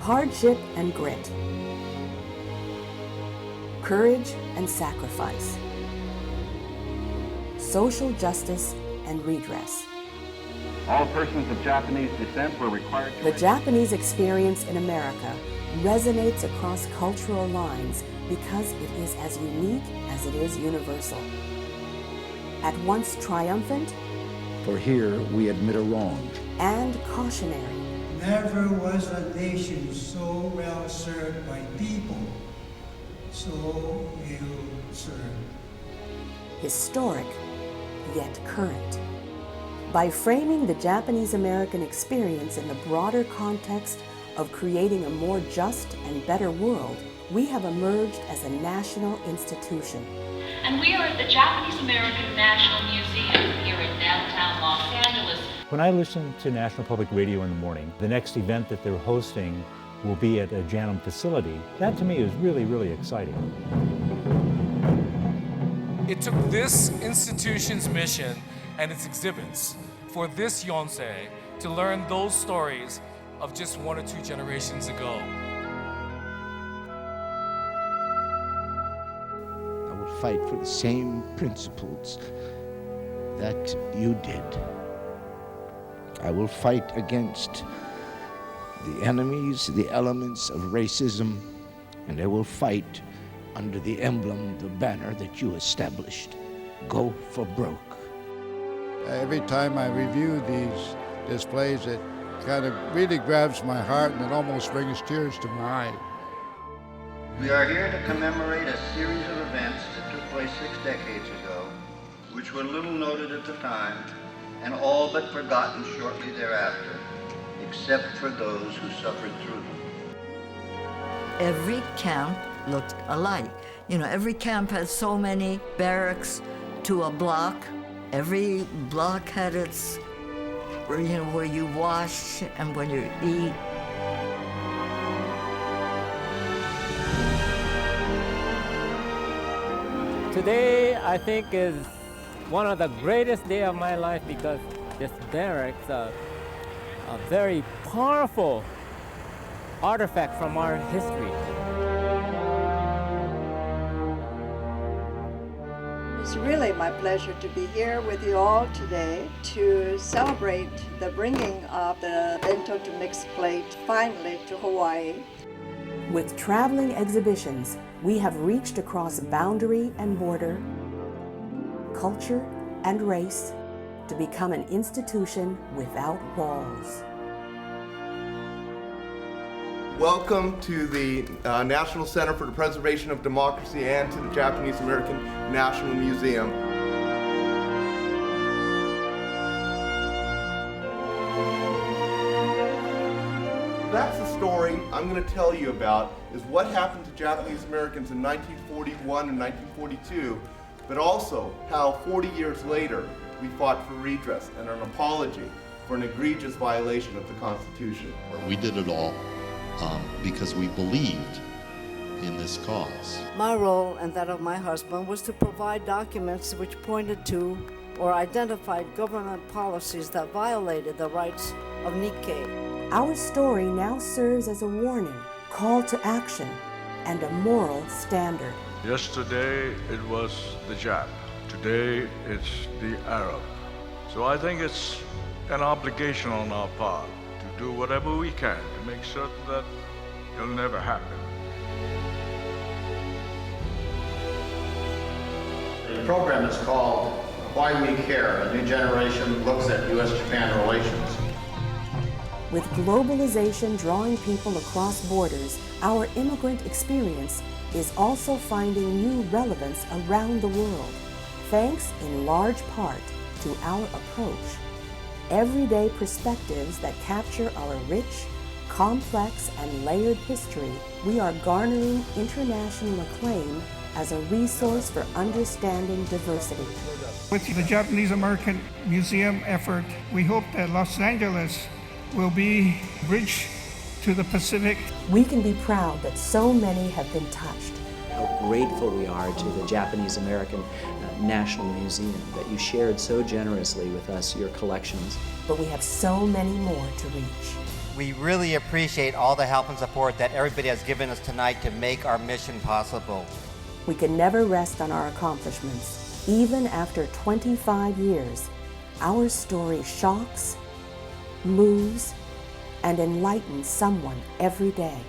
hardship and grit, courage and sacrifice, social justice and redress. All persons of Japanese descent were required to... The Japanese experience in America resonates across cultural lines because it is as unique as it is universal. At once triumphant, for here we admit a wrong, and cautionary. Never was a nation so well served by people so ill served. Historic, yet current. By framing the Japanese-American experience in the broader context of creating a more just and better world, we have emerged as a national institution. And we are at the Japanese-American National Museum here in downtown Los Angeles. When I listen to National Public Radio in the morning, the next event that they're hosting will be at a JANM facility. That to me is really, really exciting. It took this institution's mission and its exhibits for this Yonsei to learn those stories of just 1 or 2 generations ago. I will fight for the same principles that you did. I will fight against the enemies, the elements of racism, and I will fight under the emblem, the banner that you established. Go for broke. Every time I review these displays, it kind of really grabs my heart and it almost brings tears to my eye. We are here to commemorate a series of events that took place 6 decades ago, which were little noted at the time and all but forgotten shortly thereafter, except for those who suffered through them. Every camp looked alike. You know, every camp had so many barracks to a block. Every block had its, where you wash and when you eat. Today, I think, is one of the greatest days of my life because this barracks are a very powerful artifact from our history. It's really my pleasure to be here with you all today to celebrate the bringing of the bento to mixed plate finally to Hawaii. With traveling exhibitions, we have reached across boundary and border, culture and race to become an institution without walls. Welcome to the National Center for the Preservation of Democracy and to the Japanese American National Museum. That's the story I'm going to tell you about, is what happened to Japanese Americans in 1941 and 1942, but also how 40 years later we fought for redress and an apology for an egregious violation of the Constitution. We did it all because we believed in this cause. My role and that of my husband was to provide documents which pointed to or identified government policies that violated the rights of Nikkei. Our story now serves as a warning, call to action, and a moral standard. Yesterday it was the Jap. Today it's the Arab. So I think it's an obligation on our part to do whatever we can to make certain that it'll never happen. The program is called Why We Care, A New Generation Looks at U.S.-Japan Relations. With globalization drawing people across borders, our immigrant experience is also finding new relevance around the world, thanks in large part to our approach. Everyday perspectives that capture our rich, complex, and layered history, we are garnering international acclaim as a resource for understanding diversity. With the Japanese American Museum effort, we hope that Los Angeles will be a bridge to the Pacific. We can be proud that so many have been touched. How grateful we are to the Japanese American National Museum that you shared so generously with us your collections. But we have so many more to reach. We really appreciate all the help and support that everybody has given us tonight to make our mission possible. We can never rest on our accomplishments. Even after 25 years, our story shocks, moves, and enlightens someone every day.